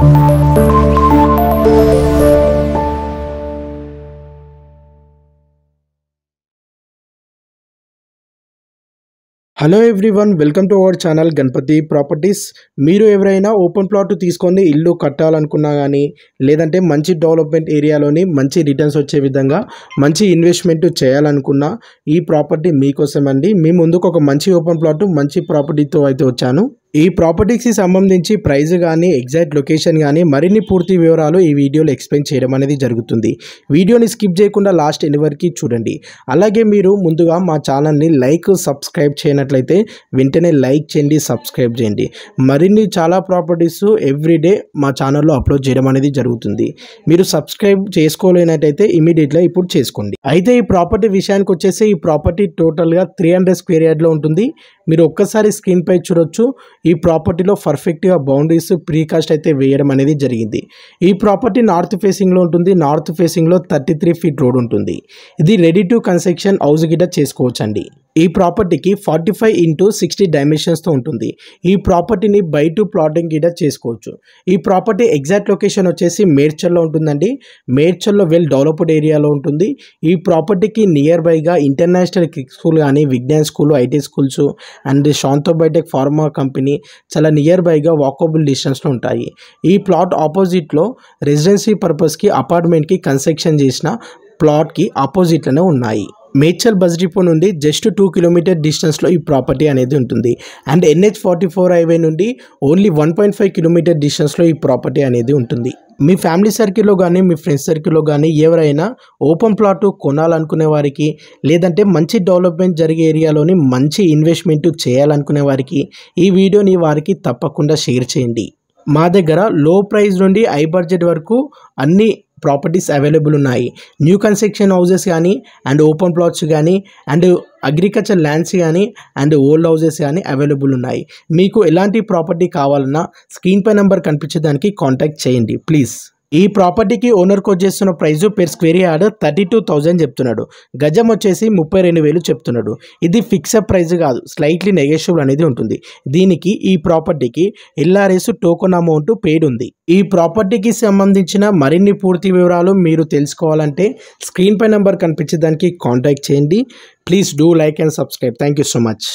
Hello everyone, welcome to our channel Ganapati properties. మీరు ఎవరైనా open plot తీసుకొని ఇల్లు కట్టాలనుకున్నా కానీ, లేదంటే మంచి డెవలప్మెంట్ ఏరియాలోని మంచి రిటర్న్స్ వచ్చే విధంగా మంచి ఇన్వెస్ట్మెంట్ చేయాలనుకున్నా ఈ ప్రాపర్టీ మీకోసం అండి. మీ ముందుకు ఒక మంచి ఓపెన్ ప్లాట్ మంచి ప్రాపర్టీతో అయితే వచ్చాను. ఈ ప్రాపర్టీకి సంబంధించి ప్రైస్ కానీ, ఎగ్జాక్ట్ లొకేషన్ కానీ, మరిన్ని పూర్తి వివరాలు ఈ వీడియోలో ఎక్స్ప్లెయిన్ చేయడం అనేది జరుగుతుంది. వీడియోని స్కిప్ చేయకుండా లాస్ట్ ఎండ్ వరకు చూడండి. అలాగే మీరు ముందుగా మా ఛానల్ని సబ్స్క్రైబ్ చేయనట్లయితే వెంటనే లైక్ చేయండి, సబ్స్క్రైబ్ చేయండి. మరిన్ని చాలా ప్రాపర్టీస్ ఎవ్రీడే మా ఛానల్లో అప్లోడ్ చేయడం అనేది జరుగుతుంది. మీరు సబ్స్క్రైబ్ చేసుకోలేనట్టయితే ఇమీడియట్గా ఇప్పుడు చేసుకోండి. అయితే ఈ ప్రాపర్టీ విషయానికి వచ్చేసి ఈ ప్రాపర్టీ టోటల్గా 300 స్క్వేర్ యార్డ్లో ఉంటుంది. మీరు ఒక్కసారి స్క్రీన్ పై చూడొచ్చు. ఈ ప్రాపర్టీలో పర్ఫెక్ట్గా బౌండరీస్ ప్రీకాస్ట్ అయితే వేయడం అనేది జరిగింది. ఈ ప్రాపర్టీ నార్త్ ఫేసింగ్లో ఉంటుంది. నార్త్ ఫేసింగ్లో 33 ఫీట్ రోడ్ ఉంటుంది. ఇది రెడీ టు కన్స్ట్రక్షన్ హౌస్ గిట్ట చేసుకోవచ్చండి. ఈ ప్రాపర్టీకి 45x60 డైమెన్షన్స్తో ఉంటుంది. ఈ ప్రాపర్టీని బై టు ప్లాటింగ్ గిట్ట చేసుకోవచ్చు. ఈ ప్రాపర్టీ ఎగ్జాక్ట్ లొకేషన్ వచ్చేసి మేడ్చల్లో ఉంటుందండి. మేడ్చల్లో వెల్ డెవలప్డ్ ఏరియాలో ఉంటుంది. ఈ ప్రాపర్టీకి నియర్ బైగా ఇంటర్నేషనల్ క్రిక్ స్కూల్ కానీ, Vignan school, IT schools and శాంతో బయోటెక్ ఫార్మా కంపెనీ చాలా నియర్ బైగా వాకబుల్ డిస్టెన్స్లో ఉంటాయి. ఈ ప్లాట్ ఆపోజిట్లో రెసిడెన్సీ పర్పస్కి అపార్ట్మెంట్కి కన్స్ట్రక్షన్ చేసిన ప్లాట్కి ఆపోజిట్లోనే ఉన్నాయి. మేడ్చల్ బస్ డిపో నుండి జస్ట్ 2 కిలోమీటర్ డిస్టెన్స్లో ఈ ప్రాపర్టీ అనేది ఉంటుంది. అండ్ NH44 హైవే నుండి ఓన్లీ 1.5 కిలోమీటర్ డిస్టెన్స్లో ఈ ప్రాపర్టీ అనేది ఉంటుంది. మీ ఫ్యామిలీ సర్కిల్లో కానీ, మీ ఫ్రెండ్స్ సర్కిల్లో కానీ ఎవరైనా ఓపెన్ ప్లాట్ కొనాలనుకునే వారికి, లేదంటే మంచి డెవలప్మెంట్ జరిగే ఏరియాలోని మంచి ఇన్వెస్ట్మెంట్ చేయాలనుకునే వారికి ఈ వీడియోని వారికి తప్పకుండా షేర్ చేయండి. మా దగ్గర లో ప్రైస్ నుండి హై బడ్జెట్ వరకు అన్ని ప్రాపర్టీస్ అవైలబుల్ ఉన్నాయి. న్యూ కన్స్ట్రక్షన్ హౌసెస్ కానీ, అండ్ ఓపెన్ ప్లాట్స్ కానీ, అండ్ అగ్రికల్చర్ ల్యాండ్స్ కానీ, అండ్ ఓల్డ్ హౌసెస్ కానీ అవైలబుల్ ఉన్నాయి. మీకు ఎలాంటి ప్రాపర్టీ కావాలన్నా స్క్రీన్ పై నెంబర్ కనిపించేదానికి కాంటాక్ట్ చేయండి ప్లీజ్. ఈ ప్రాపర్టీకి ఓనర్కి వచ్చేస్తున్న ప్రైస్ పెర్ స్క్వేర్ యార్డ్ 32,000 చెప్తున్నాడు. గజం వచ్చేసి 32,000 చెప్తున్నాడు. ఇది ఫిక్స్డ్ ప్రైస్ కాదు, స్లైట్లీ నెగోషియబుల్ అనేది ఉంటుంది. దీనికి ఈ ప్రాపర్టీకి LRS టోకెన్ అమౌంట్ పెయిడ్ ఉంది. ఈ ప్రాపర్టీకి సంబంధించిన మరిన్ని పూర్తి వివరాలు మీరు తెలుసుకోవాలంటే స్క్రీన్ పై నెంబర్ కనిపించేదానికి కాంటాక్ట్ చేయండి. Please do like and subscribe. Thank you so much.